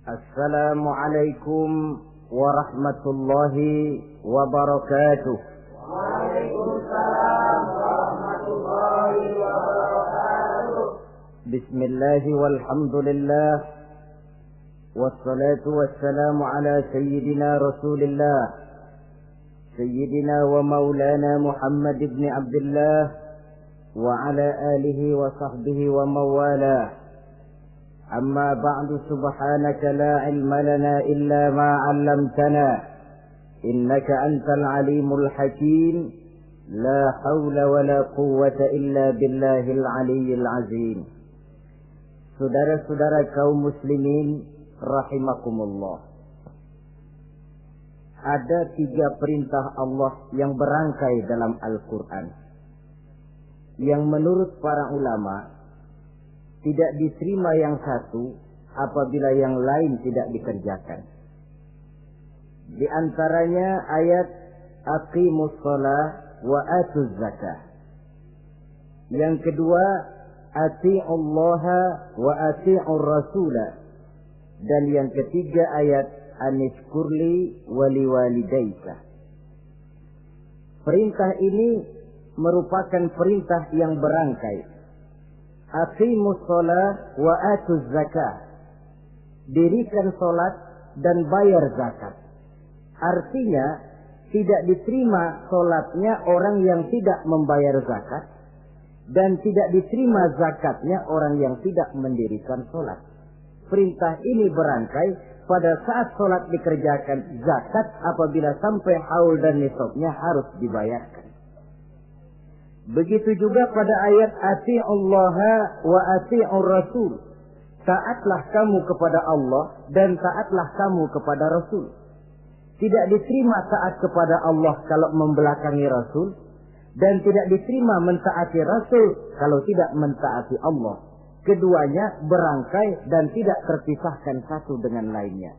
Assalamualaikum warahmatullahi wabarakatuh. Waalaikumsalam warahmatullahi wabarakatuh. Bismillahi walhamdulillah. Wassalatu wassalamu ala sayyidina Rasulillah, sayyidina wa maulana Muhammad ibn Abdullah wa ala alihi wa sahbihi wa mawalah. Amma ba'du, subhanaka la ilma lana illa ma 'allamtana innaka antal alimul hakim. La haula wa la quwwata illa billahil aliyyil azim. Saudara-saudara kaum muslimin rahimakumullah. Ada 3 perintah Allah yang berangkai dalam Al-Quran, yang menurut para ulama tidak diterima yang satu apabila yang lain tidak dikerjakan. Di antaranya ayat aqimus shalah wa atuz zakah. Yang kedua ati'ullaha wa ati'ur rasulah. Dan yang ketiga ayat anishkurli wali walidayka. Perintah ini merupakan perintah yang berangkai. Aqimus shalah wa atuz zakah. Dirikan salat dan bayar zakat. Artinya tidak diterima salatnya orang yang tidak membayar zakat, dan tidak diterima zakatnya orang yang tidak mendirikan salat. Perintah ini berangkai pada saat salat dikerjakan, zakat apabila sampai haul dan nisabnya harus dibayarkan. Begitu juga pada ayat ati'ullaha wa ati'ur rasul. Taatlah kamu kepada Allah dan taatlah kamu kepada Rasul. Tidak diterima taat kepada Allah kalau membelakangi Rasul, dan tidak diterima mentaati Rasul kalau tidak mentaati Allah. Keduanya berangkai dan tidak terpisahkan satu dengan lainnya.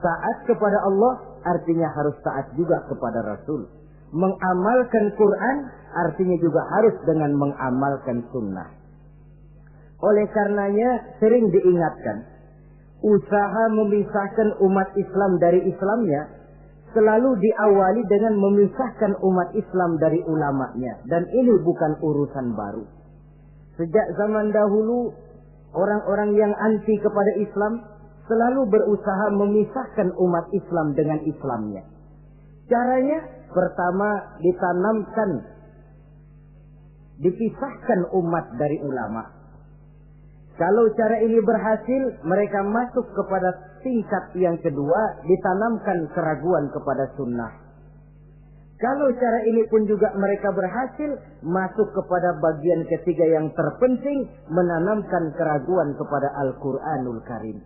Taat kepada Allah artinya harus taat juga kepada Rasul. Mengamalkan Quran artinya juga harus dengan mengamalkan sunnah. Oleh karenanya sering diingatkan, usaha memisahkan umat Islam dari Islamnya selalu diawali dengan memisahkan umat Islam dari ulamanya. Dan ini bukan urusan baru. Sejak zaman dahulu, orang-orang yang anti kepada Islam selalu berusaha memisahkan umat Islam dengan Islamnya. Caranya pertama dipisahkan umat dari ulama. Kalau cara ini berhasil, mereka masuk kepada tingkat yang kedua, ditanamkan keraguan kepada sunnah. Kalau cara ini pun juga mereka berhasil, masuk kepada bagian ketiga yang terpenting, menanamkan keraguan kepada Al-Quranul Karim.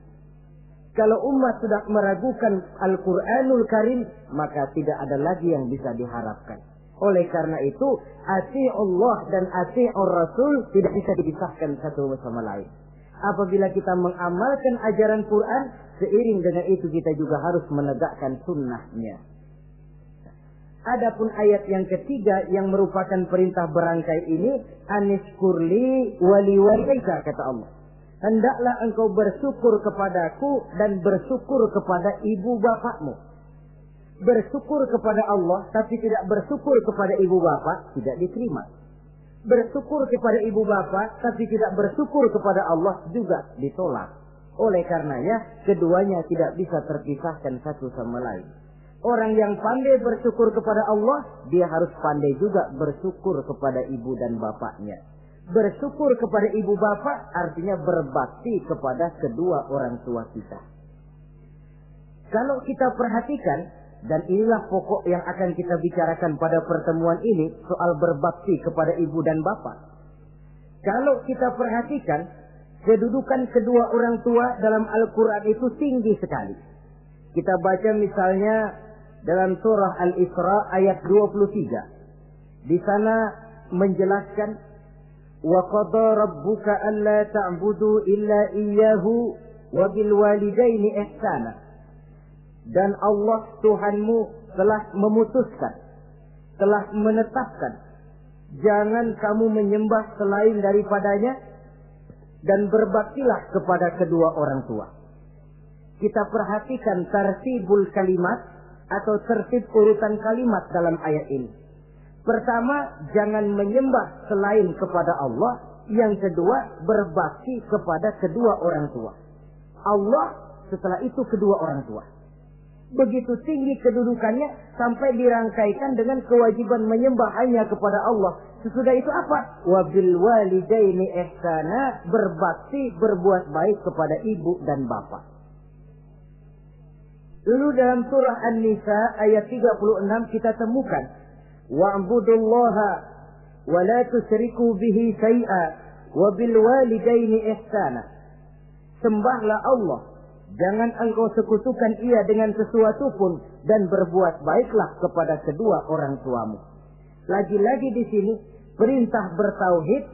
Kalau umat sudah meragukan Al-Quranul Karim, maka tidak ada lagi yang bisa diharapkan. Oleh karena itu, ati'ullah dan ati'ur rasul tidak bisa dipisahkan satu sama lain. Apabila kita mengamalkan ajaran Quran, seiring dengan itu kita juga harus menegakkan sunnahnya. Adapun ayat yang ketiga yang merupakan perintah berangkai ini, anishkurli wali walidayka, kata Allah. Hendaklah engkau bersyukur kepadaku dan bersyukur kepada ibu bapakmu. Bersyukur kepada Allah tapi tidak bersyukur kepada ibu bapak tidak diterima. Bersyukur kepada ibu bapak tapi tidak bersyukur kepada Allah juga ditolak. Oleh karenanya keduanya tidak bisa terpisahkan satu sama lain. Orang yang pandai bersyukur kepada Allah, dia harus pandai juga bersyukur kepada ibu dan bapaknya. Bersyukur kepada ibu bapak artinya berbakti kepada kedua orang tua kita. Kalau kita perhatikan, dan inilah pokok yang akan kita bicarakan pada pertemuan ini, soal berbakti kepada ibu dan bapak. Kalau kita perhatikan, kedudukan kedua orang tua dalam Al-Quran itu tinggi sekali. Kita baca misalnya dalam surah Al-Isra ayat 23. Di sana menjelaskan, وَقَضَى رَبُّكَ أَلَّا تَعْبُدُوا إِلَّا إِيَّهُ وَبِالْوَالِدَيْنِ إِحْسَانًا. Dan Allah Tuhanmu telah memutuskan, telah menetapkan, jangan kamu menyembah selain daripadanya, dan berbaktilah kepada kedua orang tua. kita perhatikan tartibul kalimat atau tertib urutan kalimat dalam ayat ini. Pertama, jangan menyembah selain kepada Allah. Yang kedua, berbakti kepada kedua orang tua. Allah, setelah itu kedua orang tua. Begitu tinggi kedudukannya sampai dirangkaikan dengan kewajiban menyembah hanya kepada Allah. Sesudah itu apa? Wabil walidaini ihsana, berbakti, berbuat baik kepada ibu dan bapak. Lalu dalam surah An-Nisa ayat 36 kita temukan wa'budullaha wa la tusyriku bihi syai'a wa bil walidaini ihsana. Sembahlah Allah, jangan engkau sekutukan ia dengan sesuatu pun, dan berbuat baiklah kepada kedua orang tuamu. Lagi-lagi di sini perintah bertauhid,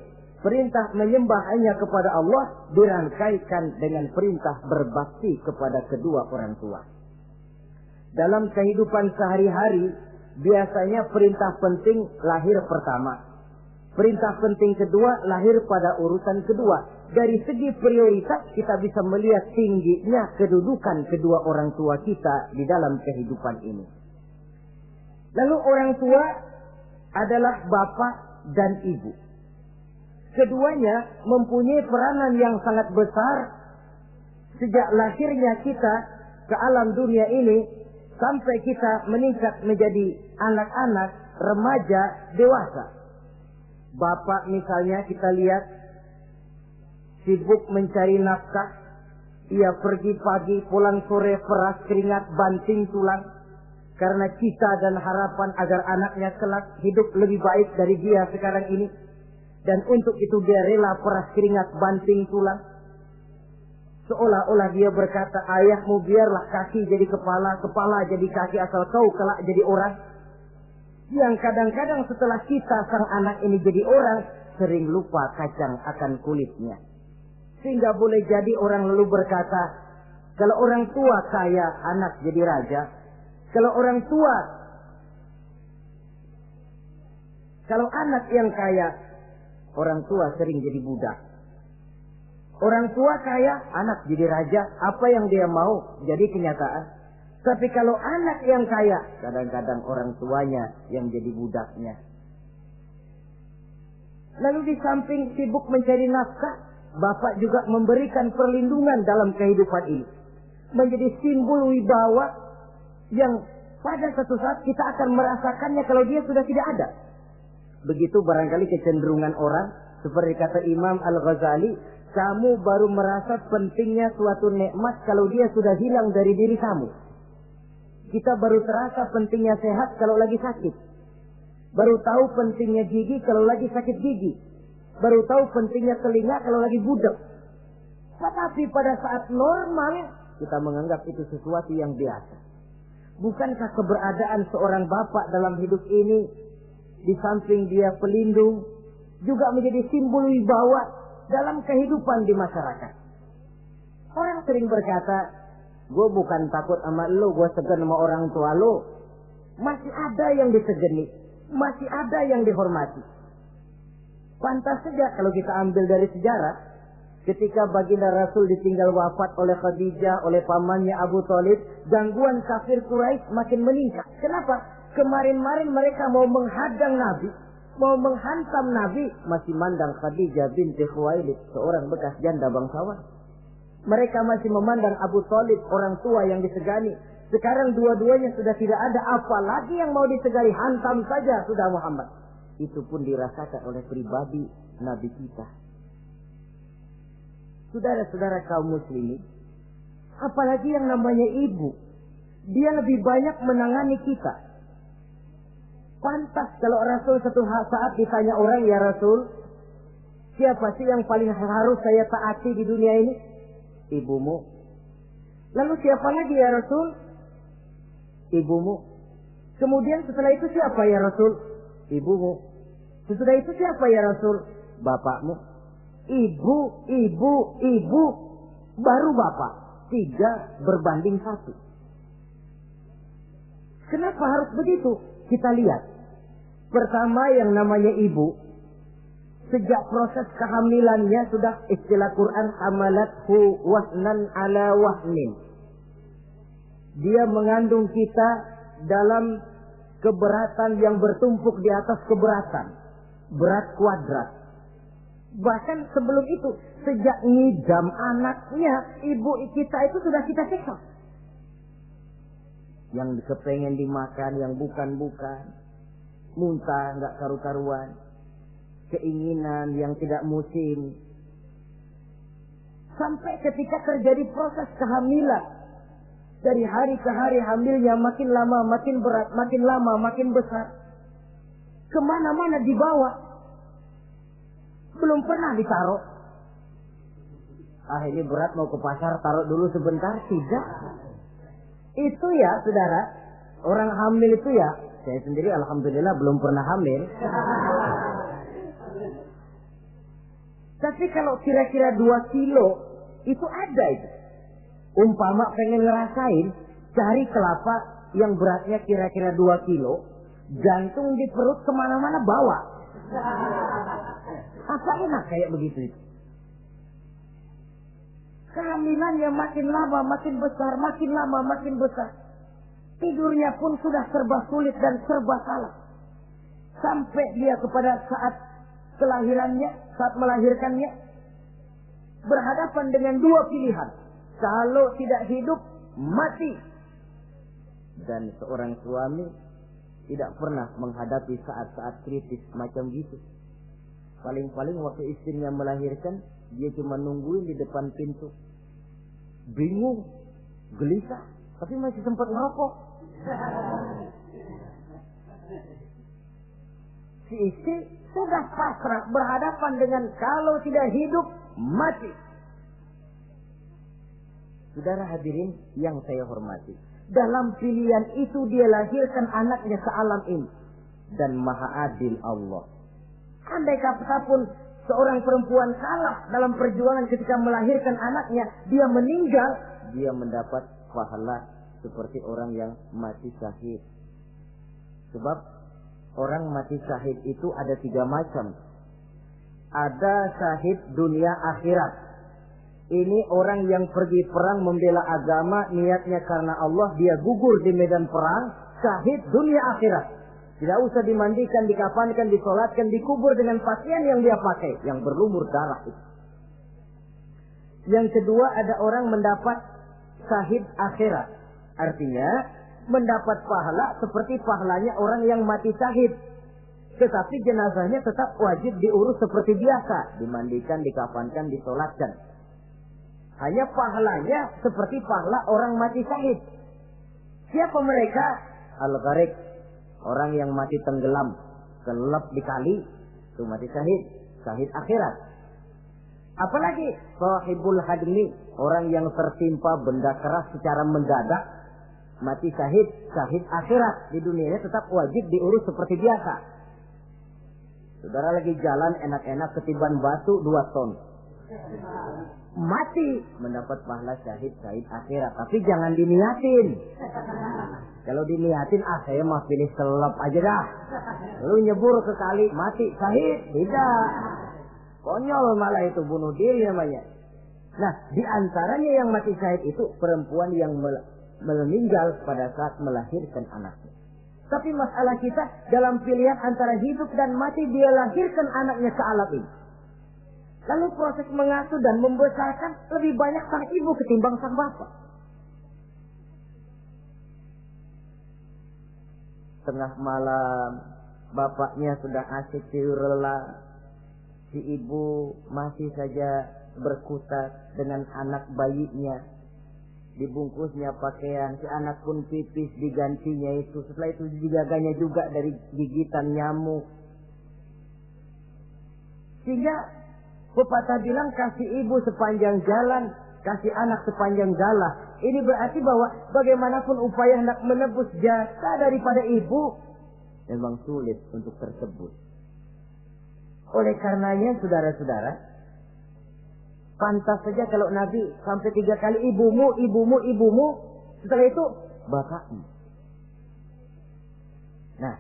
perintah menyembah hanya kepada Allah dirangkaikan dengan perintah berbakti kepada kedua orang tua. Dalam kehidupan sehari-hari biasanya perintah penting lahir pertama. Perintah penting kedua lahir pada urutan kedua. Dari segi prioritas kita bisa melihat tingginya kedudukan kedua orang tua kita di dalam kehidupan ini. Lalu orang tua adalah bapak dan ibu. Keduanya mempunyai peranan yang sangat besar sejak lahirnya kita ke alam dunia ini sampai kita meningkat menjadi anak-anak, remaja, dewasa. Bapak misalnya kita lihat sibuk mencari nafkah. Ia pergi pagi, pulang sore, peras keringat, banting tulang. Karena cita dan harapan agar anaknya kelak hidup lebih baik dari dia sekarang ini. Dan untuk itu dia rela peras keringat, banting tulang. Seolah-olah dia berkata, ayahmu biarlah kaki jadi kepala, kepala jadi kaki, asal kau kelak jadi orang. Yang kadang-kadang setelah kita sang anak ini jadi orang, sering lupa kacang akan kulitnya. Sehingga boleh jadi orang lalu berkata, kalau orang tua kaya, anak jadi raja. Kalau anak yang kaya, orang tua sering jadi budak. Orang tua kaya, anak jadi raja. Apa yang dia mau jadi kenyataan. Tapi kalau anak yang kaya, kadang-kadang orang tuanya yang jadi budaknya. Lalu di samping sibuk mencari nafkah, bapak juga memberikan perlindungan dalam kehidupan ini. Menjadi simbol wibawa yang pada satu saat kita akan merasakannya kalau dia sudah tidak ada. Begitu barangkali kecenderungan orang, seperti kata Imam Al-Ghazali, kamu baru merasa pentingnya suatu nikmat kalau dia sudah hilang dari diri kamu. Kita baru terasa pentingnya sehat kalau lagi sakit. Baru tahu pentingnya gigi kalau lagi sakit gigi. Baru tahu pentingnya telinga kalau lagi budak. Tetapi pada saat normal, kita menganggap itu sesuatu yang biasa. Bukankah keberadaan seorang bapak dalam hidup ini, di samping dia pelindung, juga menjadi simbol wibawa dalam kehidupan di masyarakat? Orang sering berkata, gue bukan takut sama lo, gue segan sama orang tua lo. Masih ada yang disegani, masih ada yang dihormati. Pantas saja kalau kita ambil dari sejarah, ketika baginda Rasul ditinggal wafat oleh Khadijah, oleh pamannya Abu Thalib, gangguan kafir Quraisy makin meningkat. Kenapa? Kemarin-marin mereka mau menghadang Nabi, mau menghantam Nabi, masih mandang Khadijah binti Khuwailid, seorang bekas janda bangsawan. Mereka masih memandang Abu Thalib, orang tua yang disegani. Sekarang dua-duanya sudah tidak ada, apalagi yang mau disegani, hantam saja sudah Muhammad. Itu pun dirasakan oleh pribadi Nabi kita. Saudara-saudara kaum muslimin, apalagi yang namanya ibu, dia lebih banyak menangani kita. Pantas kalau Rasul satu saat ditanya orang, ya Rasul, siapa sih yang paling harus saya taati di dunia ini? Ibumu. Lalu siapa lagi ya Rasul? Ibumu. Kemudian setelah itu siapa ya Rasul? Ibumu. Setelah itu siapa ya Rasul? Bapakmu. Ibu, baru bapak. 3 berbanding 1. Kenapa harus begitu? Kita lihat. Pertama yang namanya ibu, sejak proses kehamilannya sudah istilah Quran hamalathu wahnan ala wahnin. Dia mengandung kita dalam keberatan yang bertumpuk di atas keberatan. Berat kuadrat. Bahkan sebelum itu, sejak ngidam anaknya, ibu kita itu sudah kita siksa. Yang kepengen dimakan, yang bukan-bukan. Muntah, nggak karu-karuan. Keinginan yang tidak musim. Sampai ketika terjadi proses kehamilan. Dari hari ke hari hamilnya makin lama, makin berat, makin lama, makin besar. Kemana-mana dibawa. Belum pernah ditaruh. Ini berat mau ke pasar, taruh dulu sebentar. Tidak. Itu ya saudara, orang hamil itu ya, saya sendiri alhamdulillah belum pernah hamil. Tapi kalau kira-kira 2 kilo, itu ada itu. Umpama pengen ngerasain, cari kelapa yang beratnya kira-kira 2 kilo, jantung di perut kemana-mana bawa. Apa enak kayak begitu itu? Kehamilannya makin lama makin besar, makin lama makin besar. Tidurnya pun sudah serba sulit dan serba salah. Sampai dia kepada saat kelahirannya, saat melahirkannya, berhadapan dengan 2 pilihan. Kalau tidak hidup, mati. Dan seorang suami tidak pernah menghadapi saat-saat kritis macam gitu. Paling-paling waktu istrinya melahirkan, dia cuma nungguin di depan pintu. Bingung, gelisah, tapi masih sempat ngerokok. Si istri sudah pasrah berhadapan dengan kalau tidak hidup, mati. Saudara hadirin yang saya hormati, dalam pilihan itu dia lahirkan anaknya ke alam ini. Dan maha adil Allah. Andai kata pun seorang perempuan kalah dalam perjuangan ketika melahirkan anaknya, dia meninggal, dia mendapat pahala seperti orang yang mati syahid. Sebab orang mati syahid itu ada 3 macam. Ada syahid dunia akhirat. Ini orang yang pergi perang membela agama, niatnya karena Allah, dia gugur di medan perang, syahid dunia akhirat. Tidak usah dimandikan, dikafankan, disolatkan, dikubur dengan pakaian yang dia pakai, yang berlumur darah itu. Yang kedua, ada orang mendapat syahid akhirat. Artinya, mendapat pahala seperti pahalanya orang yang mati syahid. Tetapi jenazahnya tetap wajib diurus seperti biasa. Dimandikan, dikafankan, disolatkan. Hanya pahalanya seperti pahala orang mati syahid. Siapa mereka? Al-Gharik. Orang yang mati tenggelam, kelelep di kali, itu mati syahid, syahid akhirat. Apalagi sahibul hadmi, orang yang tertimpa benda keras secara mendadak, mati syahid, syahid akhirat. Di dunianya tetap wajib diurus seperti biasa. Saudara lagi jalan enak-enak ketiban batu 2 ton. Mati, mendapat pahala syahid, syahid akhirat. Tapi jangan diniatin. Kalau diniatin, saya mah pilih selep aja dah. Lu nyebur ke kali, mati, syahid. Tidak. Konyol malah itu, bunuh diri namanya. Nah, di antaranya yang mati syahid itu perempuan yang meninggal pada saat melahirkan anaknya. Tapi masalah kita dalam pilihan antara hidup dan mati, dia lahirkan anaknya ke alam ini. Lalu proses mengasuh dan membesarkan lebih banyak sang ibu ketimbang sang bapak. Tengah malam, bapaknya sudah asik tidur lelap. Si ibu masih saja berkutat dengan anak bayinya. Dibungkusnya pakaian, si anak pun pipis digantinya itu. Setelah itu dijaganya juga dari gigitan nyamuk. Sehingga pepatah bilang kasih ibu sepanjang jalan, kasih anak sepanjang galah. Ini berarti bahwa bagaimanapun upaya hendak menebus jasa daripada ibu, memang sulit untuk tersebut. Oleh karenanya saudara-saudara, pantas saja kalau Nabi sampai 3 kali ibumu, ibumu, ibumu, setelah itu bapakmu. Nah,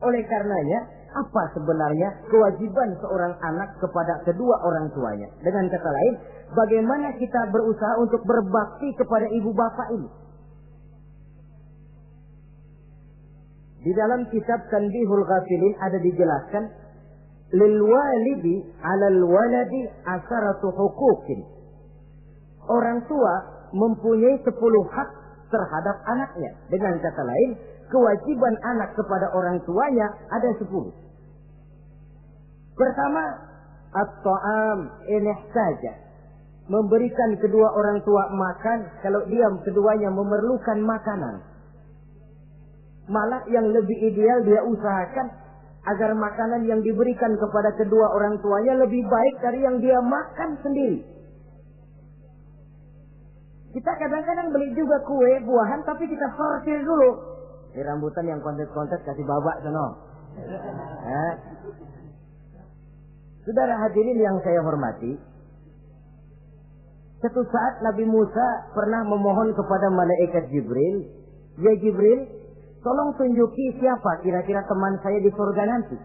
oleh karenanya apa sebenarnya kewajiban seorang anak kepada kedua orang tuanya? Dengan kata lain, bagaimana kita berusaha untuk berbakti kepada ibu bapak ini? Di dalam kitab Tanbihul Ghafilin ada dijelaskan, lil walidi 'alal waladi asharatu huquqin. Orang tua mempunyai 10 hak terhadap anaknya. Dengan kata lain, kewajiban anak kepada orang tuanya ada 10. Pertama, at-ta'am in ihtaja. Memberikan kedua orang tua makan kalau dia keduanya memerlukan makanan. Malah yang lebih ideal dia usahakan agar makanan yang diberikan kepada kedua orang tuanya lebih baik dari yang dia makan sendiri. Kita kadang-kadang beli juga kue, buahan, tapi kita sortir dulu. Ini rambutan yang kontes-kontes kasih babak sono. Saudara hadirin yang saya hormati, satu saat Nabi Musa pernah memohon kepada malaikat Jibril, "Ya Jibril, tolong tunjuki siapa kira-kira teman saya di surga nanti."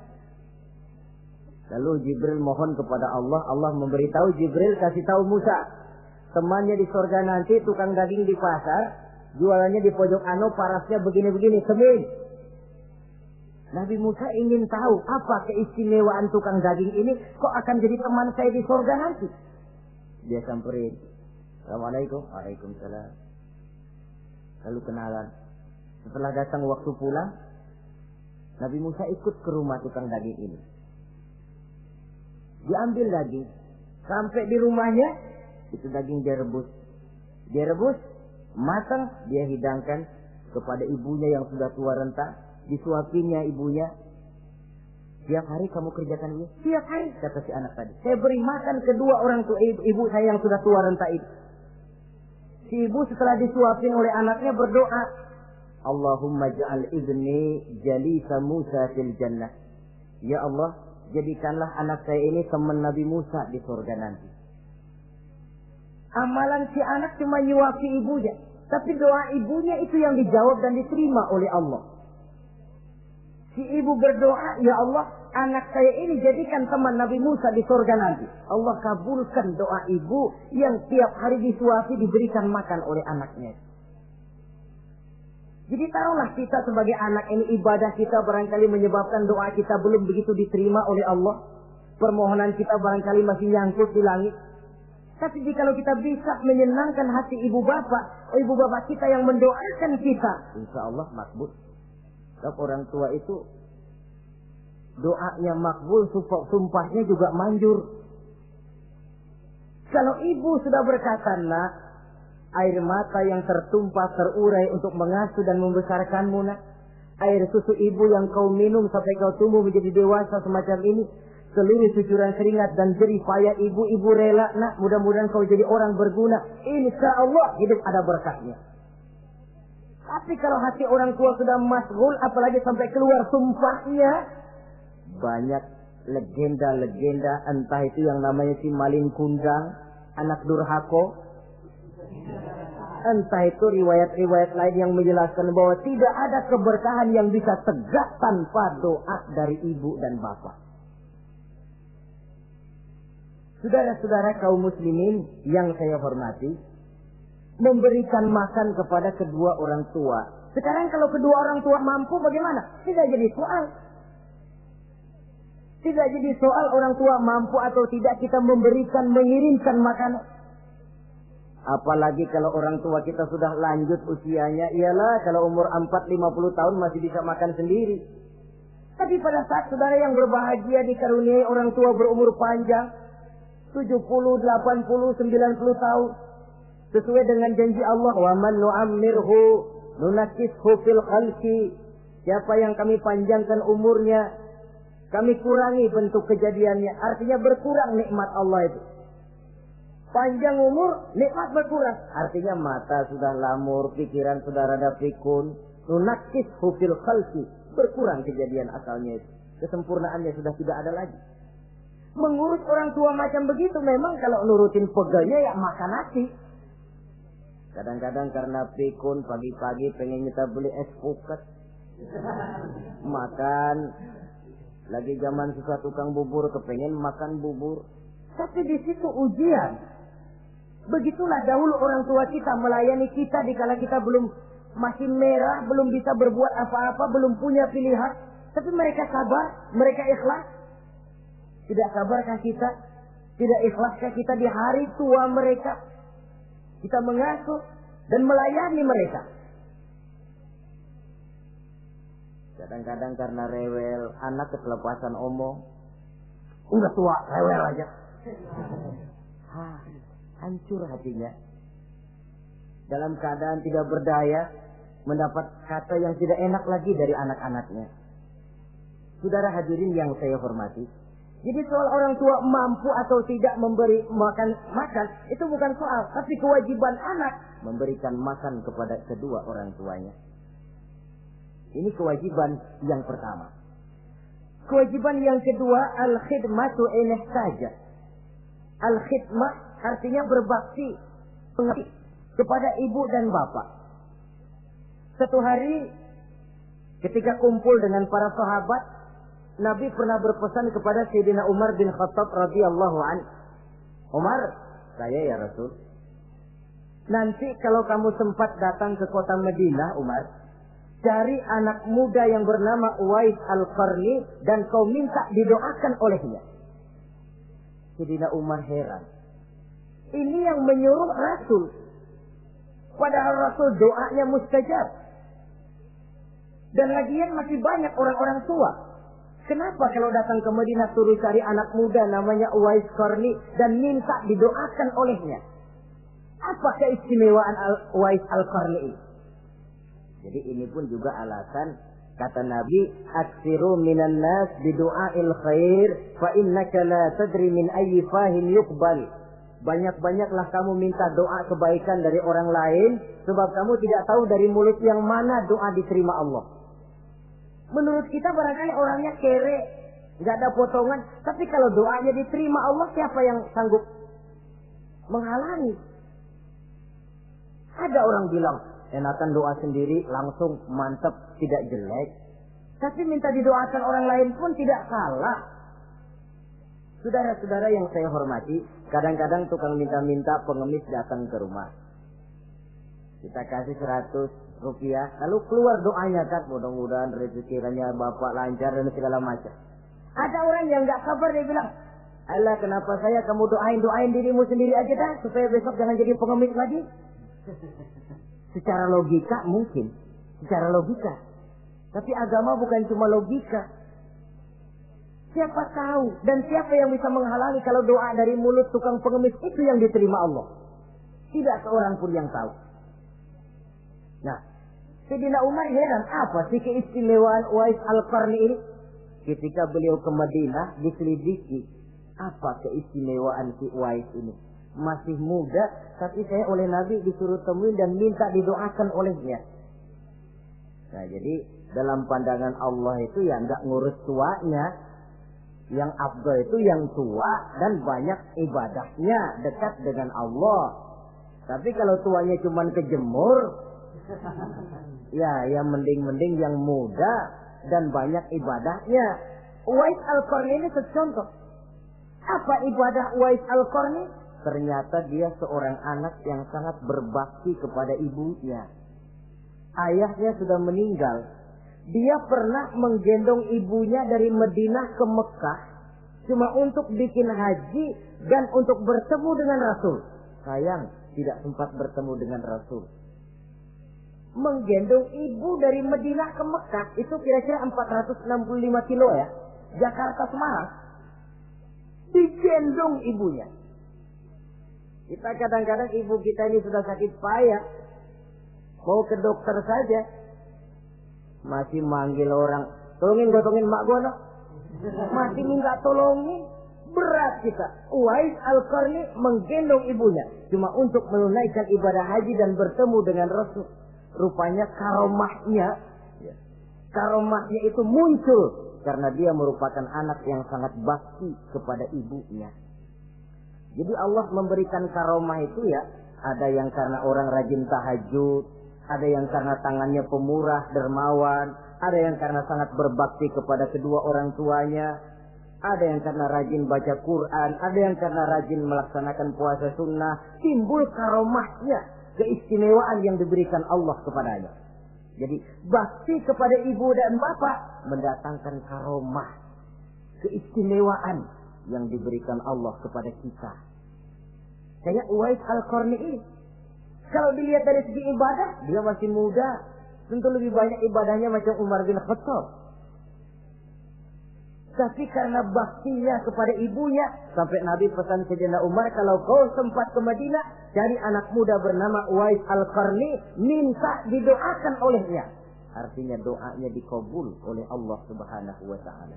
Lalu Jibril mohon kepada Allah, Allah memberitahu Jibril kasih tahu Musa, temannya di surga nanti tukang daging di pasar, jualannya di pojok parasnya begini-begini, semin. Nabi Musa ingin tahu apa keistimewaan tukang daging ini kok akan jadi teman saya di surga nanti. Dia samperin, "Assalamualaikum." "Waalaikumsalam." Lalu kenalan. Setelah datang waktu pulang, Nabi Musa ikut ke rumah tukang daging ini. Diambil daging. Sampai di rumahnya, itu daging dia rebus. Dia rebus, matang, dia hidangkan kepada ibunya yang sudah tua renta. Disuapinya ibunya. "Tiap hari kamu kerjakan ini?" "Tiap hari," kata si anak tadi. "Saya beri makan kedua orang tua ibu saya yang sudah tua renta itu." Si ibu setelah disuapin oleh anaknya berdoa, "Allahumma ja'al ibni jalisa Musa fil jannah." Ya Allah, jadikanlah anak saya ini teman Nabi Musa di surga nanti. Amalan si anak cuma nyuapi ibunya, tapi doa ibunya itu yang dijawab dan diterima oleh Allah. Si ibu berdoa, "Ya Allah, anak saya ini jadikan teman Nabi Musa di surga nanti." Allah kabulkan doa ibu yang tiap hari disuapi diberikan makan oleh anaknya. Jadi taruhlah kita sebagai anak ini, ibadah kita barangkali menyebabkan doa kita belum begitu diterima oleh Allah. Permohonan kita barangkali masih nyangkut di langit. Tapi jikalau kita bisa menyenangkan hati ibu bapak kita yang mendoakan kita, insya Allah makbul. Sebab orang tua itu doanya makbul, sumpahnya juga manjur. Kalau ibu sudah berkata, "Nak, air mata yang tertumpah terurai untuk mengasuh dan membesarkanmu, nak. Air susu ibu yang kau minum sampai kau tumbuh menjadi dewasa semacam ini, seluruh cucuran keringat dan jerih payah ibu rela, nak. Mudah-mudahan kau jadi orang berguna. Insya Allah hidup ada berkahnya." Tapi kalau hati orang tua sudah masghul, apalagi sampai keluar sumpahnya, banyak legenda-legenda, entah itu yang namanya si Malin Kundang, anak durhako, entah itu riwayat-riwayat lain yang menjelaskan bahwa tidak ada keberkahan yang bisa tegak tanpa doa dari ibu dan bapak. Saudara-saudara kaum muslimin yang saya hormati, memberikan makan kepada kedua orang tua. Sekarang kalau kedua orang tua mampu bagaimana? Tidak jadi soal. Tidak jadi soal orang tua mampu atau tidak kita memberikan, mengirimkan makanan. Apalagi kalau orang tua kita sudah lanjut usianya, ialah kalau umur 40-50 tahun masih bisa makan sendiri. Tapi pada saat saudara yang berbahagia dikaruniai orang tua berumur panjang, 70, 80, 90 tahun, sesuai dengan janji Allah, "Wa man nu'ammirhu nunakkishu fil khalqi." Siapa yang kami panjangkan umurnya, kami kurangi bentuk kejadiannya. Artinya berkurang nikmat Allah itu. Panjang umur, nikmat berkurang. Artinya mata sudah lamur, pikiran sudah rada pikun. Nunakkishu fil khalqi. Berkurang kejadian asalnya itu. Kesempurnaannya sudah tidak ada lagi. Mengurus orang tua macam begitu memang kalau nurutin pegawainya ya makan nasi. Kadang-kadang karena pikun pagi-pagi pengen kita beli es puket. Makan. Lagi zaman susah tukang bubur kepengen makan bubur. Tapi di situ ujian. Begitulah dahulu orang tua kita melayani kita dikala kita belum masih merah, belum bisa berbuat apa-apa, belum punya pilihan. Tapi mereka sabar, mereka ikhlas. Tidak sabarkah kita? Tidak ikhlaskah kita di hari tua mereka? Kita mengasuh dan melayani mereka. Kadang-kadang karena rewel, anak kelepasan omong. Udah tua, rewel aja. Hancur hatinya. Dalam keadaan tidak berdaya, mendapat kata yang tidak enak lagi dari anak-anaknya. Saudara hadirin yang saya hormati, jadi soal orang tua mampu atau tidak memberi makan, itu bukan soal, tapi kewajiban anak memberikan makan kepada kedua orang tuanya. Ini kewajiban yang pertama. Kewajiban yang kedua, al-khidmatu in ihtaja. Al-khidmah artinya berbakti kepada ibu dan bapak. Satu hari ketika kumpul dengan para sahabat, Nabi pernah berpesan kepada Sayyidina Umar bin Khattab radhiyallahu anhu. Umar, saya ya Rasul. Nanti kalau kamu sempat datang ke kota Madinah, Umar, cari anak muda yang bernama Uwais Al-Qarni dan kau minta didoakan olehnya. Sayyidina Umar heran. Ini yang menyuruh Rasul. Padahal Rasul doanya mustajab. Dan lagian masih banyak orang-orang tua. Kenapa kalau datang ke Madinah suruh cari anak muda namanya Uwais Qarni dan minta didoakan olehnya? Apa keistimewaan Uwais Al-Qarni ini? Jadi ini pun juga alasan kata Nabi, aksiru minan nas bidu'ail khair fa innaka la tadri min ayyi fahin yuqbal. Banyak-banyaklah kamu minta doa kebaikan dari orang lain sebab kamu tidak tahu dari mulut yang mana doa diterima Allah. Menurut kita barangkali orangnya kere, nggak ada potongan, tapi kalau doanya diterima Allah, siapa yang sanggup menghalangi? Ada orang bilang, enakan doa sendiri langsung mantap, tidak jelek. Tapi minta didoakan orang lain pun tidak salah. Saudara-saudara yang saya hormati, kadang-kadang tukang minta-minta pengemis datang ke rumah. Kita kasih 100 rupiah, lalu keluar doanya kan, mudah-mudahan rezekinya bapak lancar dan segala macam. Ada orang yang nggak sabar, dia bilang, Allah kenapa saya, kamu doain dirimu sendiri aja dah, supaya besok jangan jadi pengemis lagi. Secara logika mungkin, secara logika. Tapi agama bukan cuma logika. Siapa tahu dan siapa yang bisa menghalangi kalau doa dari mulut tukang pengemis itu yang diterima Allah? Tidak seorang pun yang tahu. Nah, Sayyidina Umar heran, apa sih keistimewaan Uwais Al-Qarni ini? Ketika beliau ke Madinah diselidiki, apa keistimewaan si Uwais ini? Masih muda, tapi saya oleh Nabi disuruh temuin dan minta didoakan olehnya. Nah, jadi dalam pandangan Allah itu ya nggak ngurus tuanya. Yang afdal itu yang tua dan banyak ibadahnya, dekat dengan Allah. Tapi kalau tuanya cuma kejemur, ya yang mending-mending yang muda dan banyak ibadahnya. Uwais Al-Qarni ini secontoh. Apa ibadah Uwais Al-Qarni? Ternyata dia seorang anak yang sangat berbakti kepada ibunya. Ayahnya sudah meninggal. Dia pernah menggendong ibunya dari Madinah ke Mekah cuma untuk bikin haji dan untuk bertemu dengan Rasul. Sayang, tidak sempat bertemu dengan Rasul. Menggendong ibu dari Madinah ke Mekah itu kira-kira 465 kilo ya. Jakarta Semarang. Digendong ibunya. Kita kadang-kadang ibu kita ini sudah sakit payah. Mau ke dokter saja. Masih manggil orang, tolongin gotongin mak gono. Masih minta tolongin. Berat kita. Uwais Al-Qarni menggendong ibunya cuma untuk menunaikan ibadah haji dan bertemu dengan Rasul. Rupanya karomahnya itu muncul karena dia merupakan anak yang sangat bakti kepada ibunya. Jadi Allah memberikan karomah itu ya, ada yang karena orang rajin tahajud, ada yang karena tangannya pemurah, dermawan, ada yang karena sangat berbakti kepada kedua orang tuanya, ada yang karena rajin baca Quran, ada yang karena rajin melaksanakan puasa sunnah. Timbul karomahnya, keistimewaan yang diberikan Allah kepadanya. Jadi bakti kepada ibu dan bapak mendatangkan karomah, keistimewaan yang diberikan Allah kepada kita. Kayak Uwais Al-Qarni ini. Kalau dilihat dari segi ibadah, dia masih muda. Tentu lebih banyak ibadahnya macam Umar bin Khattab. Tapi karena baktinya kepada ibunya, sampai Nabi pesan Sayyidina Umar, kalau kau sempat ke Madinah, cari anak muda bernama Uwais Al-Qarni, minta didoakan olehnya. Artinya doanya dikabul oleh Allah Subhanahu wa ta'ala.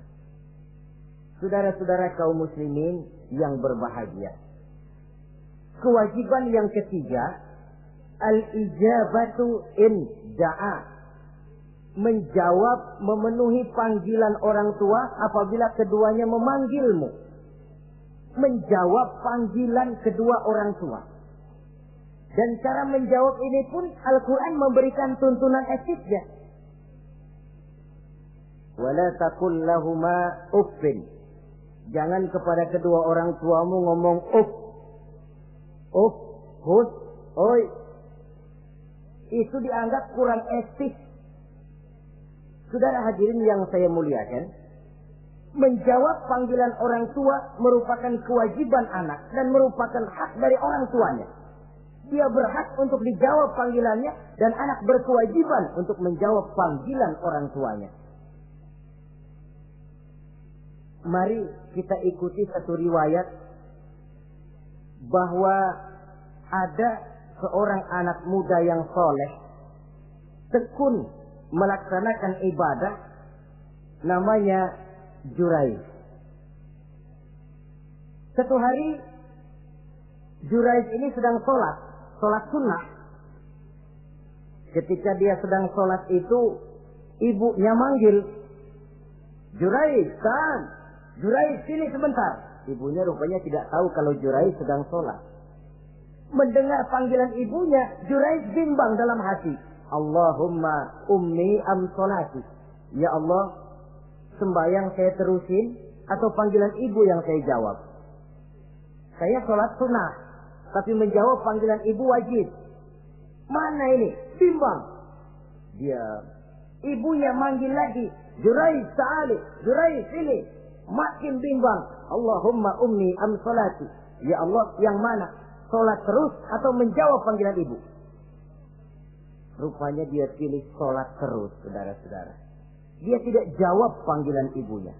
Saudara-saudara kaum muslimin yang berbahagia. Kewajiban yang ketiga, al-ijabatu in da'a. Menjawab, memenuhi panggilan orang tua apabila keduanya memanggilmu. Menjawab panggilan kedua orang tua. Dan cara menjawab ini pun Al-Quran memberikan tuntunan etiknya. Wala taqul lahuma uffin. Jangan kepada kedua orang tuamu ngomong uff. Uff, hus, oi. Itu dianggap kurang etis. Saudara hadirin yang saya muliakan, menjawab panggilan orang tua merupakan kewajiban anak dan merupakan hak dari orang tuanya. Dia berhak untuk dijawab panggilannya dan anak berkewajiban untuk menjawab panggilan orang tuanya. Mari kita ikuti satu riwayat bahwa ada seorang anak muda yang soleh, tekun melaksanakan ibadah, namanya Jurayj. Satu hari Jurayj ini sedang sholat sunnah. Ketika dia sedang sholat itu, ibunya manggil, Jurayj, kan? Jurayj, sini sebentar. Ibunya rupanya tidak tahu kalau Jurayj sedang sholat. Mendengar panggilan ibunya, Jurayj bimbang dalam hati. Allahumma ummi am sholati. Ya Allah, sembahyang saya terusin atau panggilan ibu yang saya jawab? Saya sholat sunnah, tapi menjawab panggilan ibu wajib. Mana ini? Bimbang. Dia, ibunya manggil lagi, Jurayj ta'ali, Jurayj sini. Makin bimbang. Allahumma ummi am sholati. Ya Allah, yang mana? Sholat terus atau menjawab panggilan ibu? Rupanya dia pilih sholat terus, saudara-saudara. Dia tidak jawab panggilan ibunya.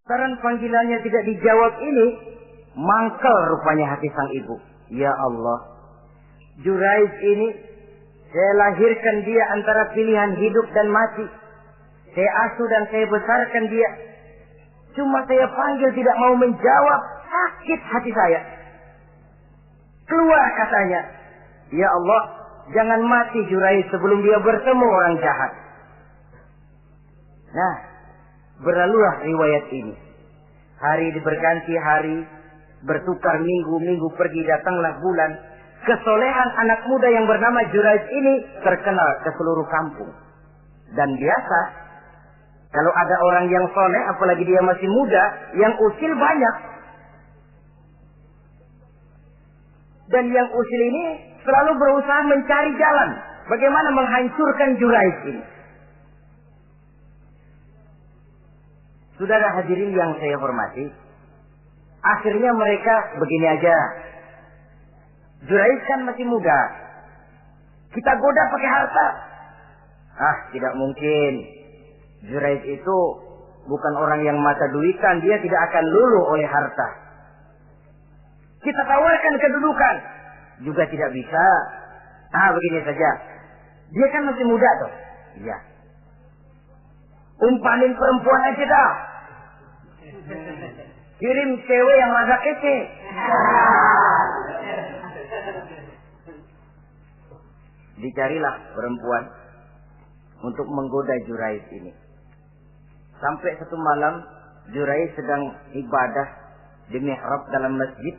Karena panggilannya tidak dijawab ini, mangkel rupanya hati sang ibu. Ya Allah, Jurayj ini, saya lahirkan dia antara pilihan hidup dan mati. Saya asuh dan saya besarkan dia. Cuma saya panggil tidak mau menjawab, sakit hati saya. Keluar katanya, ya Allah, jangan mati Jurayj sebelum dia bertemu orang jahat. Nah, berlalulah riwayat ini. Hari berganti hari, bertukar minggu pergi datanglah bulan. Kesolehan anak muda yang bernama Jurayj ini terkenal ke seluruh kampung. Dan biasa, kalau ada orang yang soleh, apalagi dia masih muda, yang usil banyak. Dan yang usil ini selalu berusaha mencari jalan bagaimana menghancurkan Jurayj ini. Saudara hadirin yang saya hormati, akhirnya mereka begini aja. Jurayj kan masih muda, kita goda pakai harta. Ah, tidak mungkin. Jurayj itu bukan orang yang mata duitan, dia tidak akan luluh oleh harta. Kita tawarkan kedudukan, juga tidak bisa. Begini saja. Dia kan masih muda tuh. Iya. Umpanin perempuan aja dah. Kirim cewek yang agak kece. Dicarilah perempuan untuk menggoda Jurais ini. Sampai satu malam Jurais sedang ibadah di mihrab dalam masjid.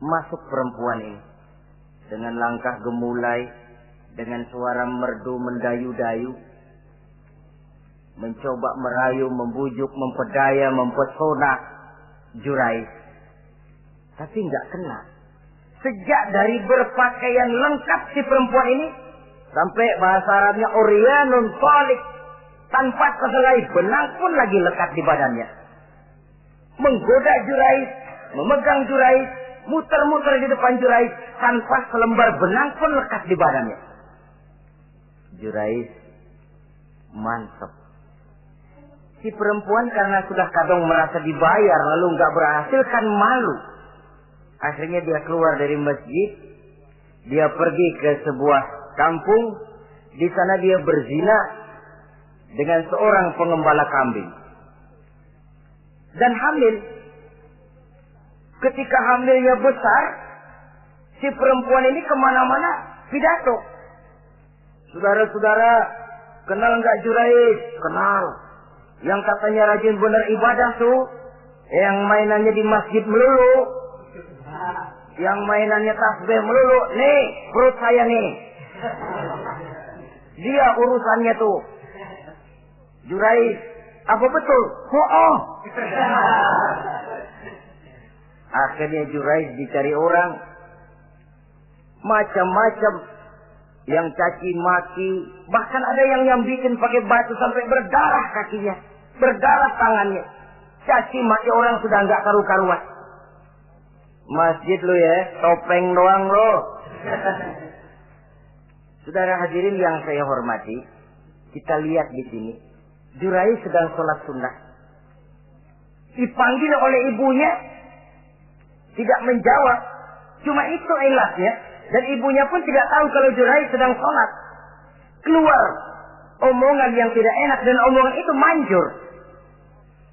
Masuk perempuan ini dengan langkah gemulai, dengan suara merdu mendayu-dayu, mencoba merayu, membujuk, memperdaya, mempesona Jurais. Tapi enggak kena. Sejak dari berpakaian lengkap si perempuan ini, sampai bahasa Arabnya uryanun thalik, tanpa sehelai benang pun lagi lekat di badannya. Menggoda Jurais, memegang Jurais, muter-muter di depan Jurais, tanpa selembar benang pun lekat di badannya. Jurais mantap. Si perempuan karena sudah kadang merasa dibayar lalu nggak berhasil kan malu. Akhirnya dia keluar dari masjid, dia pergi ke sebuah kampung, di sana dia berzina dengan seorang pengembala kambing dan hamil. Ketika hamilnya besar, si perempuan ini kemana-mana pidato. Saudara-saudara, kenal nggak Jurais? Kenal. Yang katanya rajin benar ibadah tuh, yang mainannya di masjid melulu, yang mainannya tasbih melulu. Nih, perut saya nih. Dia urusannya tuh. Jurais, apa betul? Oh. Akhirnya Jurais dicari orang, macam-macam, yang caci maki, bahkan ada yang bikin pakai batu sampai berdarah kakinya, berdarah tangannya. Caci maki orang sudah nggak karu-karuan. Masjid lu ya, topeng doang lo. Saudara hadirin yang saya hormati, kita lihat di sini, Jurais sedang sholat sunnah, dipanggil oleh ibunya, tidak menjawab. Cuma itu ilatnya. Dan ibunya pun tidak tahu kalau Jurais sedang sholat. Keluar omongan yang tidak enak, dan omongan itu manjur.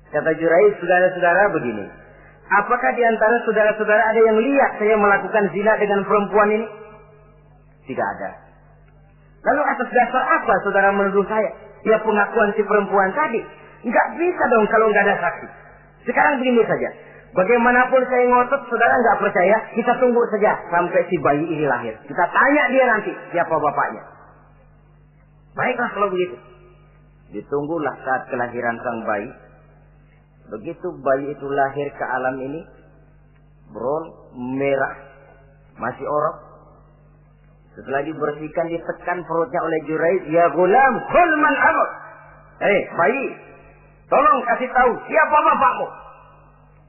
Kata Jurais, saudara-saudara begini, apakah di antara saudara-saudara ada yang lihat saya melakukan zina dengan perempuan ini? Tidak ada. Lalu atas dasar apa saudara menuduh saya? Ya pengakuan si perempuan tadi. Nggak bisa dong kalau nggak ada saksi. Sekarang begini saja. Bagaimanapun saya ngotot, saudara nggak percaya, kita tunggu saja sampai si bayi ini lahir. Kita tanya dia nanti siapa bapaknya. Baiklah kalau begitu. Ditunggulah saat kelahiran sang bayi. Begitu bayi itu lahir ke alam ini, bron merah, masih orok. Setelah dibersihkan, ditekan perutnya oleh Jurais. Ya gulam, kul man abuk. Bayi, tolong kasih tahu siapa bapakmu.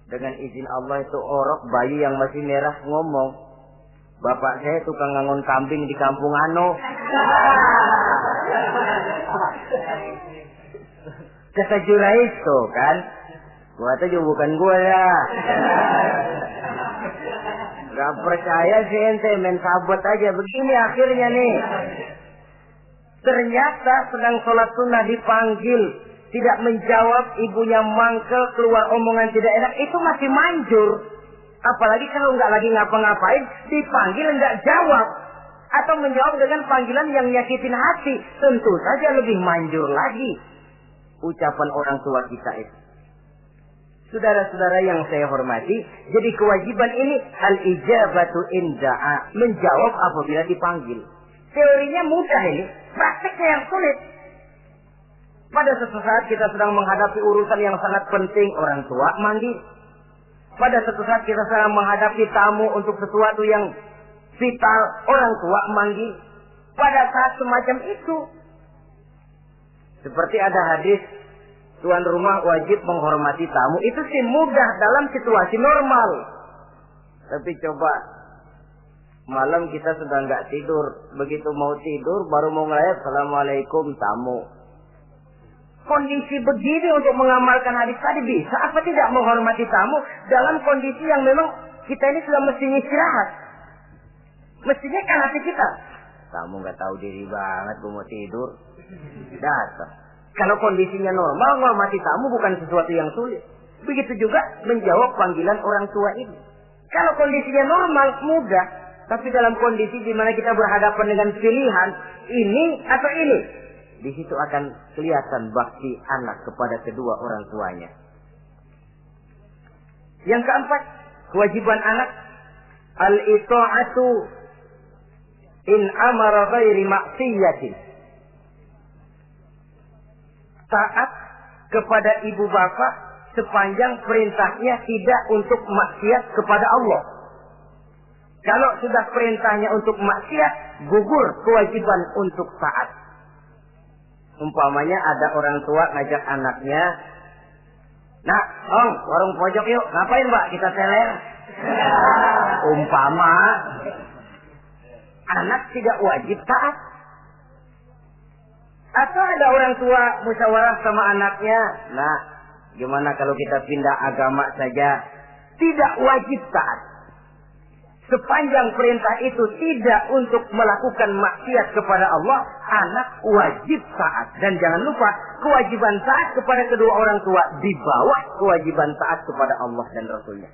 Dengan izin Allah itu orok, bayi yang masih merah ngomong, bapak saya tukang ngangon kambing di kampung Ano. Kata Jurais tuh kan, gua tuh juga bukan gua ya. Gak percaya sih ente, main sabot aja. Begini akhirnya nih, ternyata sedang sholat sunnah dipanggil, tidak menjawab, ibunya mangkel, keluar omongan tidak enak, itu masih manjur. Apalagi kalau nggak lagi ngapa-ngapain, dipanggil nggak jawab, atau menjawab dengan panggilan yang nyakitin hati, tentu saja lebih manjur lagi ucapan orang tua kita itu. Saudara-saudara yang saya hormati, jadi kewajiban ini al-ijabatu inda'a, menjawab apabila dipanggil. Teorinya mudah ini, prakteknya yang sulit. Pada suatu saat kita sedang menghadapi urusan yang sangat penting, orang tua manggil. Pada suatu saat kita sedang menghadapi tamu untuk sesuatu yang vital, orang tua manggil. Pada saat semacam itu, seperti ada hadis, tuan rumah wajib menghormati tamu. Itu sih mudah dalam situasi normal. Tapi coba malam kita sudah nggak tidur, begitu mau tidur baru mau ngelayat, assalamualaikum tamu. kondisi begini untuk mengamalkan hadis tadi bisa apa tidak menghormati tamu dalam kondisi yang memang kita ini sudah mestinya istirahat. Mestinya kan hati kita. Kamu nggak tahu diri banget, gue mau tidur. Datang. Kalau kondisinya normal, menghormati tamu bukan sesuatu yang sulit. Begitu juga menjawab panggilan orang tua ini. Kalau kondisinya normal, mudah. Tapi dalam kondisi di mana kita berhadapan dengan pilihan ini atau ini, di situ akan kelihatan bakti anak kepada kedua orang tuanya. Yang keempat, kewajiban anak al-ita'atu in amara ghairi maksiyatin. Taat kepada ibu bapak sepanjang perintahnya tidak untuk maksiat kepada Allah. Kalau sudah perintahnya untuk maksiat, gugur kewajiban untuk taat. Umpamanya ada orang tua ngajak anaknya, "Nak, Om, warung pojok yuk." "Ngapain, Mbak?" "Kita teler." Umpama anak tidak wajib taat. Atau ada orang tua musyawarah sama anaknya, "Nah, gimana kalau kita pindah agama saja?" Tidak wajib taat. Sepanjang perintah itu tidak untuk melakukan maksiat kepada Allah, anak wajib taat. Dan jangan lupa, kewajiban taat kepada kedua orang tua di bawah kewajiban taat kepada Allah dan Rasulnya.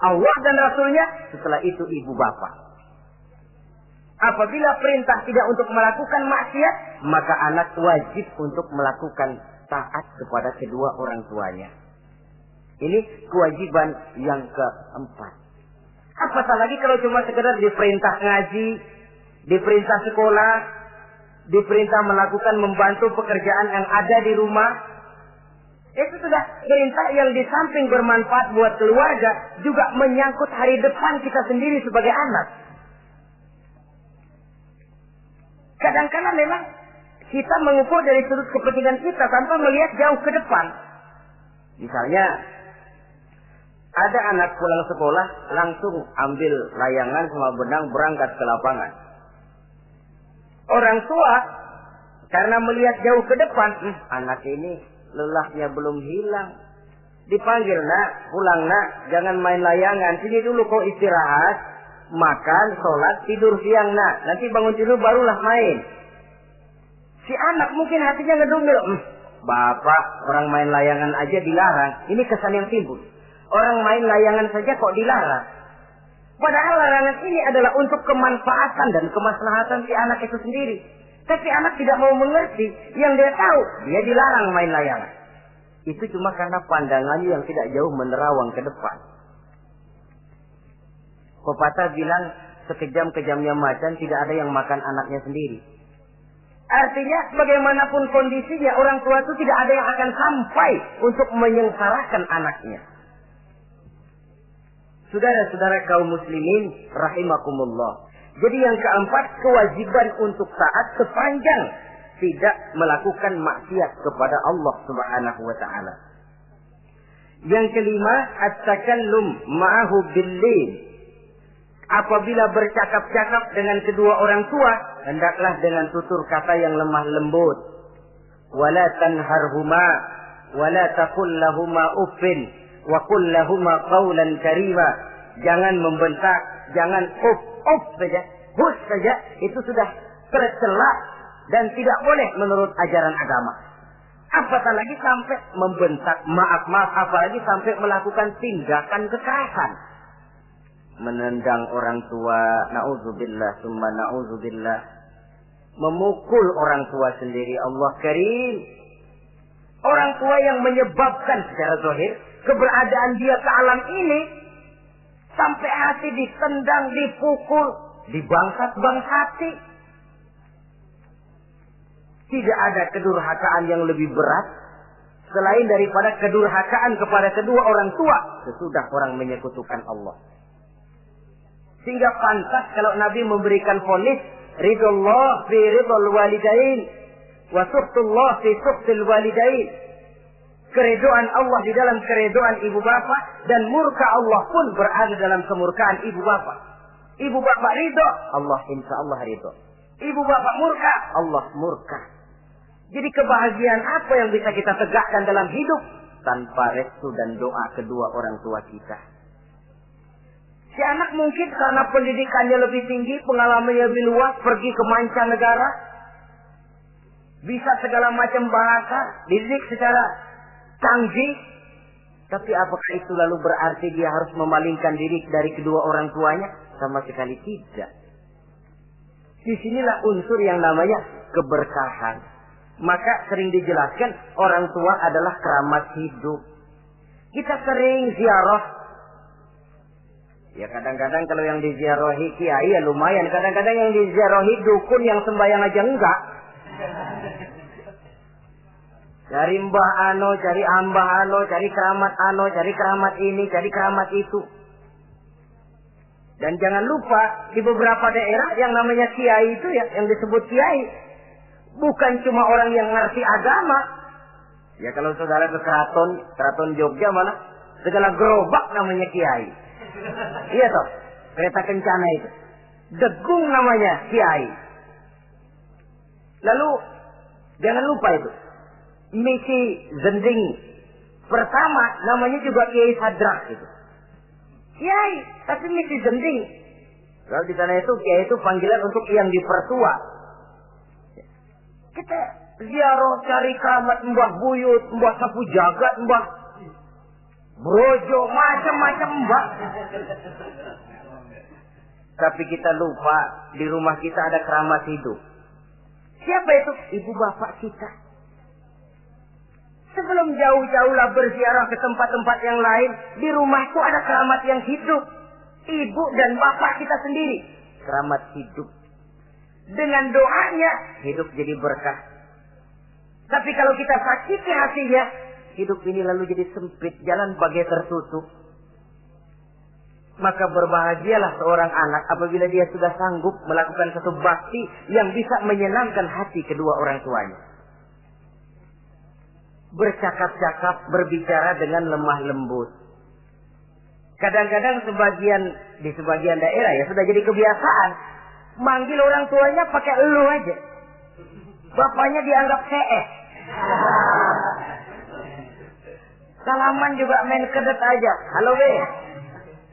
Allah dan Rasulnya, setelah itu ibu bapak. Apabila perintah tidak untuk melakukan maksiat, maka anak wajib untuk melakukan taat kepada kedua orang tuanya. Ini kewajiban yang keempat. Apatah lagi kalau cuma sekedar diperintah ngaji, diperintah sekolah, diperintah melakukan membantu pekerjaan yang ada di rumah. Itu sudah perintah yang di samping bermanfaat buat keluarga, juga menyangkut hari depan kita sendiri sebagai anak. Kadang-kadang memang kita mengukur dari sudut kepentingan kita tanpa melihat jauh ke depan. Misalnya, ada anak pulang sekolah langsung ambil layangan sama benang berangkat ke lapangan. Orang tua karena melihat jauh ke depan, anak ini lelahnya belum hilang. Dipanggil, "Nak, pulang nak, jangan main layangan. Sini dulu kau istirahat, makan, sholat, tidur siang nak. Nanti bangun tidur barulah main." Si anak mungkin hatinya ngedumil, "Bapak, orang main layangan aja dilarang." Ini kesan yang timbul. Orang main layangan saja kok dilarang. Padahal larangan ini adalah untuk kemanfaatan dan kemaslahatan si anak itu sendiri. Tapi anak tidak mau mengerti. Yang dia tahu, dia dilarang main layangan. Itu cuma karena pandangannya yang tidak jauh menerawang ke depan. Pepatah bilang, sekejam-kejamnya macan tidak ada yang makan anaknya sendiri. Artinya, bagaimanapun kondisinya, orang tua itu tidak ada yang akan sampai untuk menyengsarakan anaknya. Saudara-saudara kaum muslimin rahimakumullah. Jadi yang keempat, kewajiban untuk taat sepanjang tidak melakukan maksiat kepada Allah Subhanahu wa taala. Yang kelima, at-takallum ma'ahu bil-lin. Apabila bercakap-cakap dengan kedua orang tua, hendaklah dengan tutur kata yang lemah lembut. Wala tanharhuma wala taqul lahuma uffin wa qul lahuma qawlan karima. Jangan membentak, jangan uff saja, hus saja, itu sudah tercela dan tidak boleh menurut ajaran agama. Apatah lagi sampai membentak, maaf, apalagi sampai melakukan tindakan kekerasan. Menendang orang tua, na'udzubillah, summa na'udzubillah. Memukul orang tua sendiri, Allah karim. Orang tua yang menyebabkan secara zahir keberadaan dia ke alam ini, sampai hati ditendang, dipukul, dibangsat-bangsati. Tidak ada kedurhakaan yang lebih berat selain daripada kedurhakaan kepada kedua orang tua sesudah orang menyekutukan Allah. Sehingga pantas kalau Nabi memberikan vonis, ridullah fi ridul walidain wa suhtullah fi suhtil walidain. Keredoan Allah di dalam keredoan ibu bapak, dan murka Allah pun berada dalam kemurkaan ibu bapak. Ibu bapak ridho, Allah insya Allah ridho. Ibu bapak murka, Allah murka. Jadi kebahagiaan apa yang bisa kita tegakkan dalam hidup tanpa restu dan doa kedua orang tua kita? Si anak mungkin karena pendidikannya lebih tinggi, pengalamannya lebih luas, pergi ke mancanegara, bisa segala macam bahasa, dididik secara canggih. Tapi apakah itu lalu berarti dia harus memalingkan diri dari kedua orang tuanya? Sama sekali tidak. Disinilah unsur yang namanya keberkahan. Maka sering dijelaskan orang tua adalah keramat hidup. Kita sering ziarah. Ya kadang-kadang kalau yang diziarahi kiai ya lumayan. Kadang-kadang yang diziarahi dukun yang sembahyang aja enggak. Cari mbah ano, cari ambah ano, cari keramat ano, cari keramat ini, cari keramat itu. Dan jangan lupa di beberapa daerah yang namanya kiai itu ya, yang disebut kiai, bukan cuma orang yang ngerti agama. Ya kalau saudara ke keraton Jogja mana segala gerobak namanya kiai. Iya toh, kereta kencana itu. Degung namanya kiai. Lalu jangan lupa itu. Misi Zending pertama namanya juga Kiai Sadrak itu. Kiai, tapi misi Zending. Kalau di sana itu kiai itu panggilan untuk yang dipertua. Kita ziarah cari keramat Mbah Buyut, Mbah Sapu Jagat, Mbah Brojo, macam-macam Mbah. Tapi kita lupa di rumah kita ada keramat hidup. Siapa itu? Ibu bapak kita. Sebelum jauh-jauhlah berziarah ke tempat-tempat yang lain, di rumahku ada keramat yang hidup. Ibu dan bapak kita sendiri. Keramat hidup. Dengan doanya, hidup jadi berkah. Tapi kalau kita sakiti hatinya, hidup ini lalu jadi sempit, jalan bagai tertutup. Maka berbahagialah seorang anak apabila dia sudah sanggup melakukan satu bakti yang bisa menyenangkan hati kedua orang tuanya. Bercakap-cakap, berbicara dengan lemah lembut. Kadang-kadang di sebagian daerah ya sudah jadi kebiasaan. Manggil orang tuanya pakai elu aja. Bapaknya dianggap CS. Salaman juga main kedet aja. Halo be.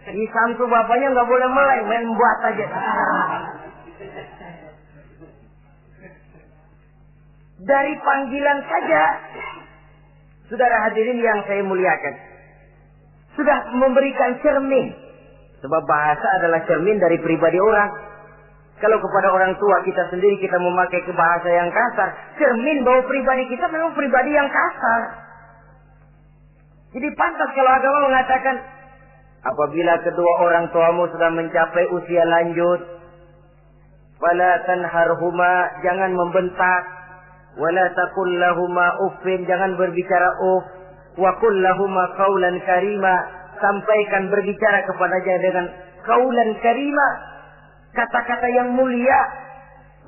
Di samtu bapaknya nggak boleh melek, main buat aja. Dari panggilan saja, saudara hadirin yang saya muliakan, sudah memberikan cermin. Sebab bahasa adalah cermin dari pribadi orang. Kalau kepada orang tua kita sendiri kita memakai bahasa yang kasar, cermin bahwa pribadi kita memang pribadi yang kasar. Jadi pantas kalau agama mengatakan, apabila kedua orang tuamu sudah mencapai usia lanjut, fala tanharhuma, jangan membentak, wala taqul lahuma uffin, jangan berbicara uff, wa qul lahuma qaulan karima, sampaikan berbicara kepadanya dengan qaulan karima, kata-kata yang mulia,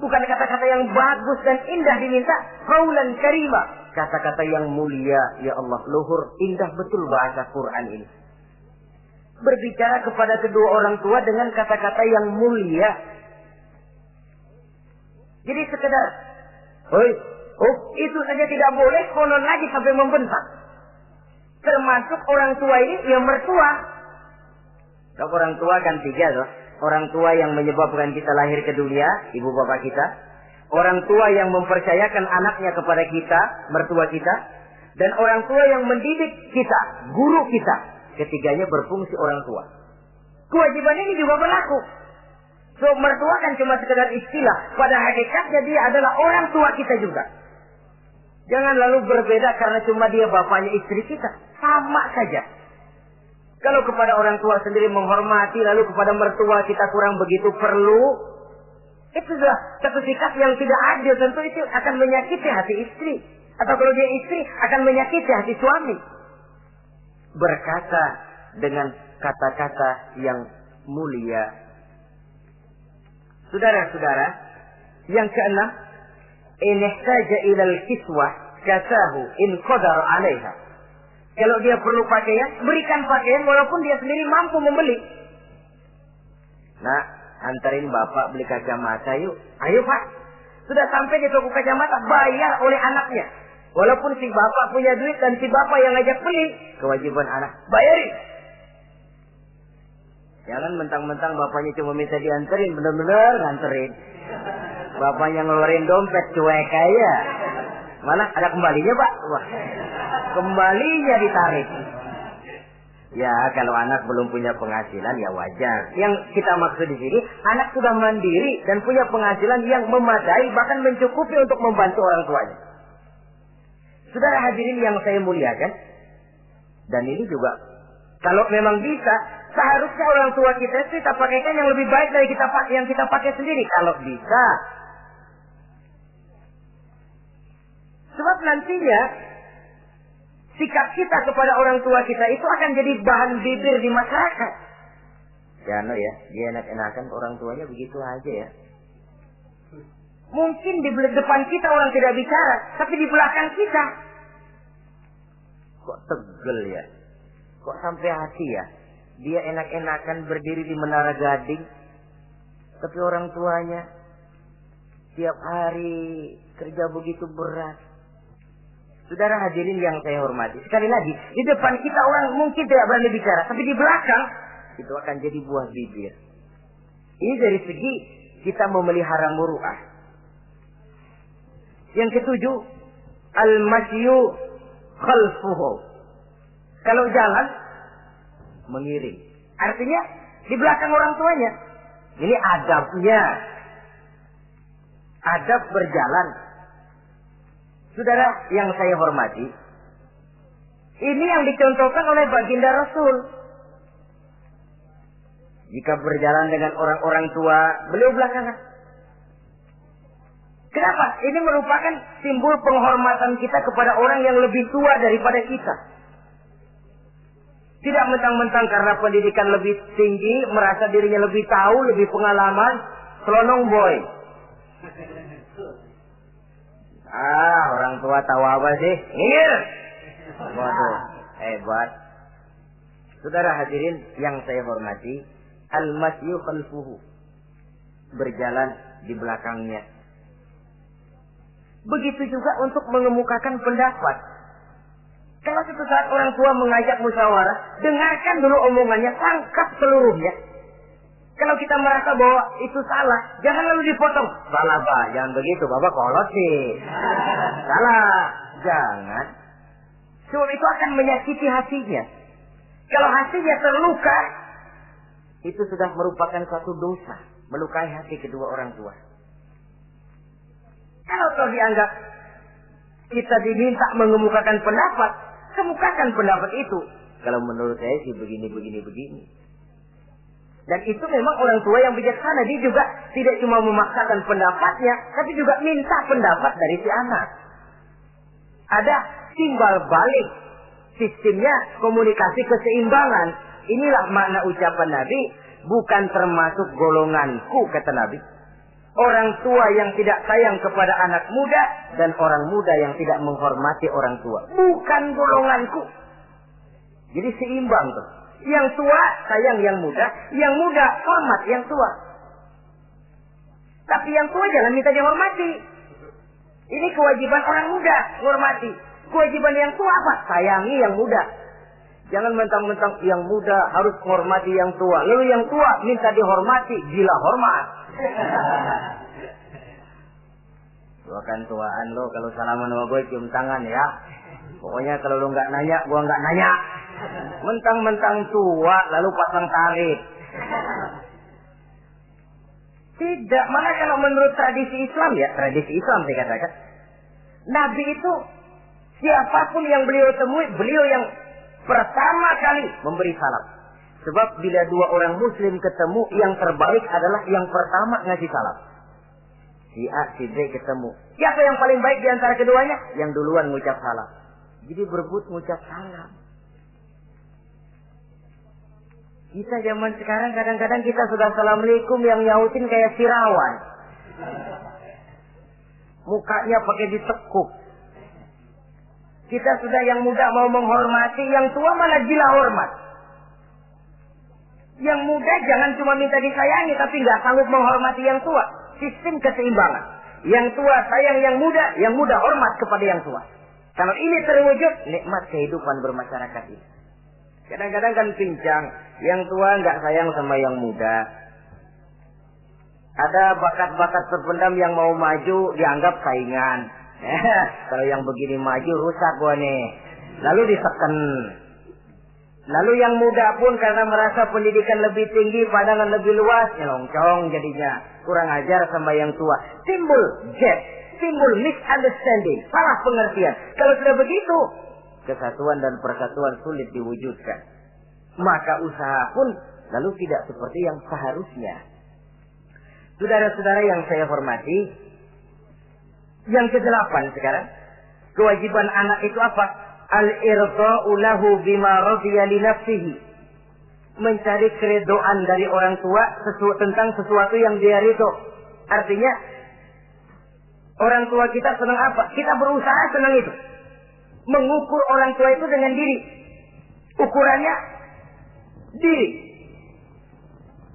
bukan kata-kata yang bagus dan indah diminta, qaulan karima, kata-kata yang mulia. Ya Allah, luhur indah betul bahasa Quran ini. Berbicara kepada kedua orang tua dengan kata-kata yang mulia. Jadi sekedar itu saja tidak boleh, konon lagi sampai membentak. Termasuk orang tua ini yang mertua. Kalau orang tua kan tiga loh. Orang tua yang menyebabkan kita lahir ke dunia, ibu bapak kita. Orang tua yang mempercayakan anaknya kepada kita, mertua kita. Dan orang tua yang mendidik kita, guru kita. Ketiganya berfungsi orang tua. Kewajiban ini juga berlaku. So, mertua kan cuma sekedar istilah. Pada hakikatnya dia adalah orang tua kita juga. Jangan lalu berbeda karena cuma dia bapaknya istri kita. Sama saja. Kalau kepada orang tua sendiri menghormati, lalu kepada mertua kita kurang begitu perlu, itu sudah satu sikap yang tidak adil. Tentu itu akan menyakiti hati istri. Atau kalau dia istri, akan menyakiti hati suami. Berkata dengan kata-kata yang mulia. Saudara-saudara, yang keenam, in ihtaja ilal kiswah kasahu in qadar 'alaiha. Kalau dia perlu pakaian, berikan pakaian walaupun dia sendiri mampu membeli. Nah, antarin bapak beli kacamata yuk. Ayo pak, Sudah sampai di toko kacamata, bayar oleh anaknya. Walaupun si bapak punya duit dan si bapak yang ngajak beli, kewajiban anak, bayarin. Jangan mentang-mentang bapaknya cuma minta dianterin, bener-bener nganterin. Bapaknya ngeluarin dompet cuek aja. Mana ada kembalinya, Pak? Wah, kembalinya ditarik. Ya, kalau anak belum punya penghasilan ya wajar. Yang kita maksud di sini, anak sudah mandiri dan punya penghasilan yang memadai, bahkan mencukupi untuk membantu orang tuanya. Saudara hadirin yang saya muliakan, dan ini juga, kalau memang bisa, seharusnya orang tua kita pakaikan yang lebih baik dari yang kita pakai sendiri. Kalau bisa. Sebab nantinya, sikap kita kepada orang tua kita itu akan jadi bahan bibir di masyarakat. Ya, no ya, dia enak-enakan orang tuanya begitu aja ya. Mungkin di depan kita orang tidak bicara, tapi di belakang kita. Kok tegel ya? Kok sampai hati ya? Dia enak-enakan berdiri di Menara Gading, tapi orang tuanya tiap hari kerja begitu berat. Saudara hadirin yang saya hormati, sekali lagi, di depan kita orang mungkin tidak berani bicara, tapi di belakang itu akan jadi buah bibir. Ini dari segi kita memelihara muru'ah. Yang ketujuh, al-masyu khalfuhu. Kalau jalan, mengiring. Artinya, di belakang orang tuanya. Ini adabnya. Adab berjalan. Saudara yang saya hormati, ini yang dicontohkan oleh baginda Rasul. Jika berjalan dengan orang-orang tua, beliau belakangan. Kenapa? Ini merupakan simbol penghormatan kita kepada orang yang lebih tua daripada kita. Tidak mentang-mentang karena pendidikan lebih tinggi, merasa dirinya lebih tahu, lebih pengalaman, selonong boy. Orang tua tahu apa sih? Ngir. Waduh, hebat. Saudara hadirin yang saya hormati, al-masyu khalfuhu. Berjalan di belakangnya. Begitu juga untuk mengemukakan pendapat. Kalau suatu saat orang tua mengajak musyawarah, dengarkan dulu omongannya, tangkap seluruhnya. Kalau kita merasa bahwa itu salah, jangan lalu dipotong. Salah, Pak, jangan begitu, Bapak kolot sih. Salah, jangan. Sebab itu akan menyakiti hatinya. Kalau hatinya terluka, itu sudah merupakan suatu dosa, melukai hati kedua orang tua. Kalau kau dianggap kita diminta mengemukakan pendapat, kemukakan pendapat itu. Kalau menurut saya sih begini. Dan itu memang orang tua yang bijaksana. Dia juga tidak cuma memaksakan pendapatnya, tapi juga minta pendapat dari si anak. Ada timbal balik. Sistemnya komunikasi keseimbangan. Inilah makna ucapan Nabi. Bukan termasuk golonganku, kata Nabi. Orang tua yang tidak sayang kepada anak muda. Dan orang muda yang tidak menghormati orang tua. Bukan golonganku. Jadi seimbang tuh. Yang tua sayang yang muda hormat yang tua. Tapi yang tua jangan minta dihormati. Ini kewajiban orang muda, hormati. Kewajiban yang tua apa? Sayangi yang muda. Jangan mentang-mentang yang muda harus menghormati yang tua. Lalu yang tua minta dihormati, gila hormat. Gua kan tuaan lo, kalau salaman sama gue cium tangan ya. Pokoknya kalau lo nggak nanya, gua nggak nanya. Mentang-mentang tua lalu pasang tarik. Tidak, malah kalau menurut tradisi Islam ya, tradisi Islam saya katakan, Nabi itu siapapun yang beliau temui, beliau yang pertama kali memberi salam. Sebab bila dua orang muslim ketemu, yang terbaik adalah yang pertama ngasih salam. Si A, si B ketemu. Siapa yang paling baik di antara keduanya? Yang duluan ngucap salam. Jadi berebut ngucap salam. Kita zaman sekarang kadang-kadang kita sudah assalamualaikum yang nyautin kayak sirawan. Mukanya pakai ditekuk. Kita sudah yang muda mau menghormati, yang tua malah gila hormat. Yang muda jangan cuma minta disayangi, tapi nggak sanggup menghormati yang tua. Sistem keseimbangan. Yang tua sayang yang muda hormat kepada yang tua. Kalau ini terwujud, nikmat kehidupan bermasyarakat ini. Kadang-kadang kan pincang, yang tua nggak sayang sama yang muda. Ada bakat-bakat terpendam yang mau maju dianggap saingan. Kalau yang begini maju rusak gua nih. Lalu diseken. Lalu yang muda pun karena merasa pendidikan lebih tinggi, pandangan lebih luas, nyelongcong jadinya. Kurang ajar sama yang tua. Timbul gap, timbul misunderstanding, salah pengertian. Kalau sudah begitu, kesatuan dan persatuan sulit diwujudkan. Maka usaha pun lalu tidak seperti yang seharusnya. Saudara-saudara yang saya hormati, yang ke-8 sekarang, kewajiban anak itu apa? Al-irda'u lahu bima radiya li nafsihi. Mencari keredoan dari orang tua tentang sesuatu yang dia ridho. Artinya, orang tua kita senang apa? Kita berusaha senang itu. Mengukur orang tua itu dengan diri. Ukurannya diri.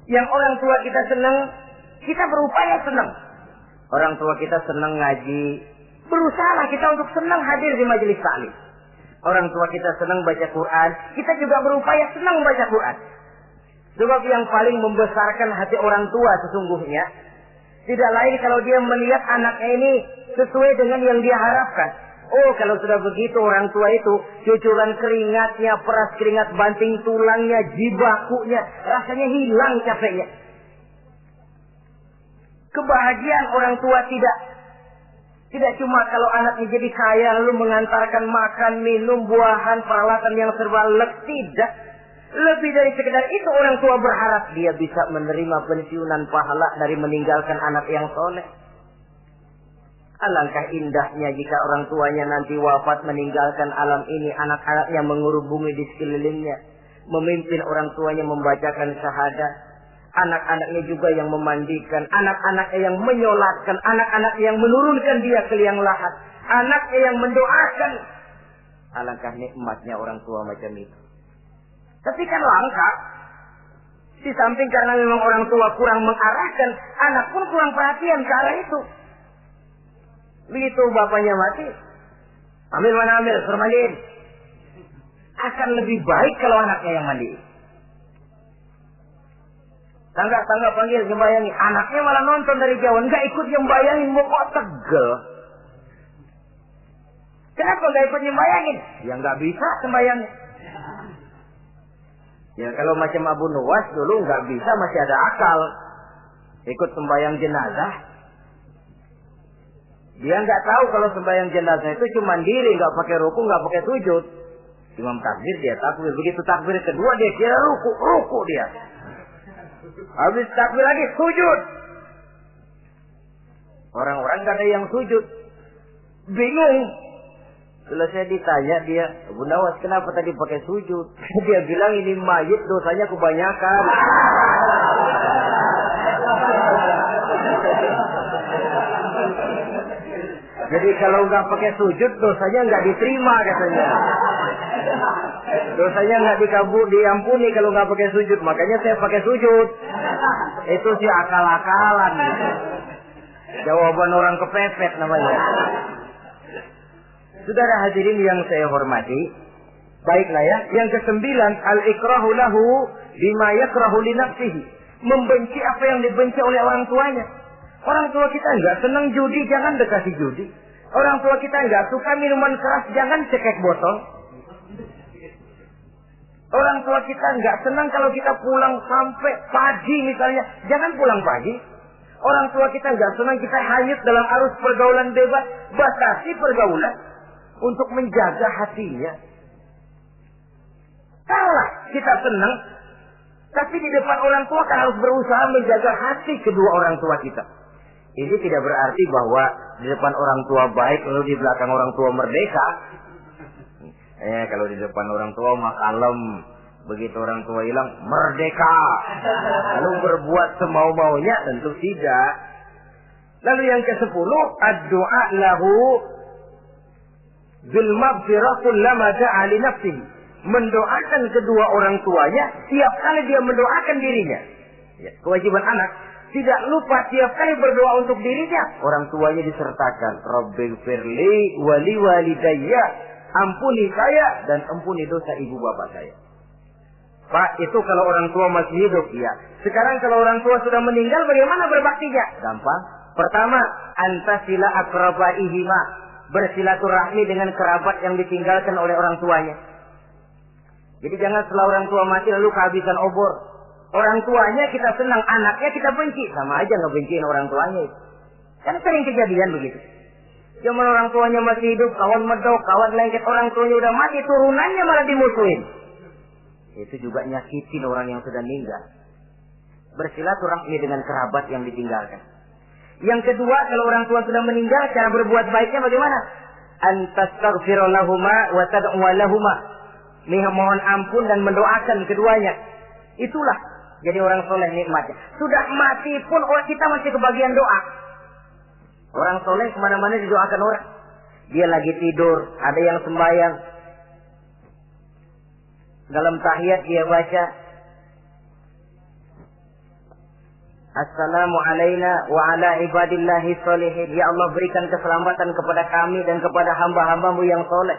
Yang orang tua kita senang, kita berupaya senang. Orang tua kita senang ngaji, berusaha kita untuk senang hadir di majelis taklim. Orang tua kita senang baca Quran, kita juga berupaya senang baca Quran. Sebab yang paling membesarkan hati orang tua sesungguhnya tidak lain kalau dia melihat anaknya ini sesuai dengan yang dia harapkan. Oh, kalau sudah begitu orang tua itu cucuran keringatnya, peras keringat banting tulangnya, jibakunya, rasanya hilang capeknya. Kebahagiaan orang tua tidak cuma kalau anaknya jadi kaya lalu mengantarkan makan, minum, buahan, peralatan yang serba lengkap, tidak. Lebih dari sekedar itu orang tua berharap dia bisa menerima pensiunan pahala dari meninggalkan anak yang soleh. Alangkah indahnya jika orang tuanya nanti wafat meninggalkan alam ini, anak-anaknya mengurubungi di sekelilingnya, memimpin orang tuanya membacakan syahadat. Anak-anaknya juga yang memandikan, anak-anaknya yang menyolatkan, anak-anaknya yang menurunkan dia ke liang lahat, anaknya yang mendoakan. Alangkah nikmatnya orang tua macam itu. Tapi kan langka. Di samping karena memang orang tua kurang mengarahkan, anak pun kurang perhatian ke arah itu. Begitu bapaknya mati, ambil mana ambil, suruh mandiin. Akan lebih baik kalau anaknya yang mandi. Tangga panggil nyembayangi, anaknya malah nonton dari jauh, nggak ikut nyembayangin, mau kok tegel. Kenapa nggak ikut nyembayangin? Ya nggak bisa sembayangnya. Ya kalau macam Abu Nuwas dulu nggak bisa, masih ada akal. Ikut sembayang jenazah. Dia nggak tahu kalau sembayang jenazah itu cuma diri, nggak pakai ruku, nggak pakai sujud. Imam takbir dia takbir, begitu takbir kedua dia kira ruku dia. Habis takbir lagi sujud. Orang-orang gak ada yang sujud. Bingung. Selesai ditanya dia, Abu Nawas kenapa tadi pakai sujud? Dia bilang ini mayit dosanya kebanyakan. Jadi kalau nggak pakai sujud dosanya nggak diterima katanya. Dosanya nggak diampuni kalau nggak pakai sujud. Makanya saya pakai sujud. Itu sih akal-akalan. Jawaban orang kepepet namanya. Saudara hadirin yang saya hormati, baiklah ya. Yang ke-9, al-ikrahu lahu bima yakrahu li nafsihi. Membenci apa yang dibenci oleh orang tuanya. Orang tua kita nggak senang judi, jangan dekati judi. Orang tua kita nggak suka minuman keras, jangan cekek botol. Orang tua kita nggak senang kalau kita pulang sampai pagi misalnya, jangan pulang pagi. Orang tua kita nggak senang kita hanyut dalam arus pergaulan bebas, batasi pergaulan untuk menjaga hatinya. Kalau kita senang, tapi di depan orang tua kan harus berusaha menjaga hati kedua orang tua kita. Ini tidak berarti bahwa di depan orang tua baik lalu di belakang orang tua merdeka. Kalau di depan orang tua mah kalem, begitu orang tua hilang merdeka. Lalu berbuat semau-maunya, tentu tidak. Lalu yang ke-10, ad-du'a lahu bil maghfirah kullama da'a li nafsihi. Mendoakan kedua orang tuanya tiap kali dia mendoakan dirinya. Ya, kewajiban anak tidak lupa tiap kali berdoa untuk dirinya, orang tuanya disertakan. Rabbighfirli wali walidayya, ampuni saya dan ampuni dosa ibu bapak saya. Pak, itu kalau orang tua masih hidup, ya. Sekarang kalau orang tua sudah meninggal, bagaimana berbaktinya? Gampang. Pertama, antasila akrabaihima, bersilaturahmi dengan kerabat yang ditinggalkan oleh orang tuanya. Jadi jangan setelah orang tua mati lalu kehabisan obor. Orang tuanya kita senang, anaknya kita benci. Sama aja ngebenciin orang tuanya. Kan sering kejadian begitu. Zaman orang tuanya masih hidup, kawan medok, kawan lengket, orang tuanya udah mati, turunannya malah dimusuhin. Itu juga nyakitin orang yang sudah meninggal. Bersilaturahmi dengan kerabat yang ditinggalkan. Yang kedua, kalau orang tua sudah meninggal, cara berbuat baiknya bagaimana? Antastaghfira lahuma wa tad'u lahuma. Mohon ampun dan mendoakan keduanya. Itulah jadi orang soleh nikmatnya. Sudah mati pun orang kita masih kebagian doa. Orang soleh kemana-mana didoakan orang. Dia lagi tidur, ada yang sembahyang. Dalam tahiyat dia baca, Assalamu alaina wa ala ibadillahi sholihin. Ya Allah, berikan keselamatan kepada kami dan kepada hamba-hambamu yang soleh.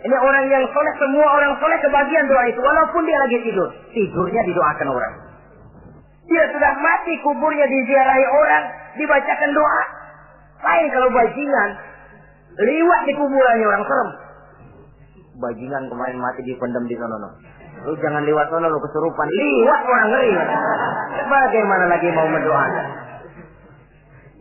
Ini orang yang soleh, semua orang soleh kebagian doa itu. Walaupun dia lagi tidur, tidurnya didoakan orang. Dia sudah mati, kuburnya diziarahi orang, dibacakan doa. Lain kalau bajingan, liwat di kuburannya orang, serem. Bajingan kemarin mati dipendam di sana. Lu jangan lewat sana, lu kesurupan. Liwat orang, ngeri. Bagaimana lagi mau mendoakan?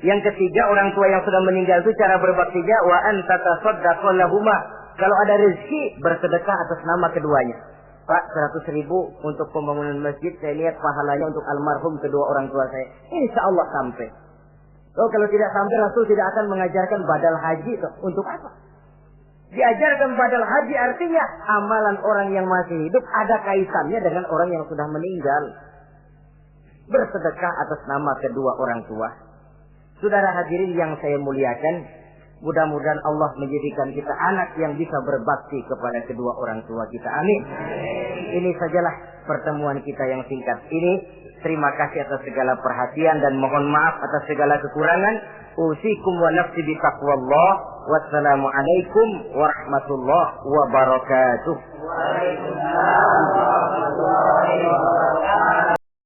Yang ketiga, orang tua yang sudah meninggal itu cara berbaktinya, wa anta tasaddaqu lahuma. Kalau ada rezeki, bersedekah atas nama keduanya. Pak, 100.000 untuk pembangunan masjid, saya lihat pahalanya untuk almarhum kedua orang tua saya. Insya Allah sampai. Kalau tidak sampai, Rasul tidak akan mengajarkan badal haji. Untuk apa? Diajarkan badal haji artinya amalan orang yang masih hidup ada kaitannya dengan orang yang sudah meninggal. Bersedekah atas nama kedua orang tua. Saudara hadirin yang saya muliakan, mudah-mudahan Allah menjadikan kita anak yang bisa berbakti kepada kedua orang tua kita. Amin. Ini sajalah pertemuan kita yang singkat ini. Terima kasih atas segala perhatian dan mohon maaf atas segala kekurangan. Usikum wa nafsi bi taqwallah. Wassalamualaikum warahmatullahi wabarakatuh. Waalaikumsalam warahmatullahi wabarakatuh.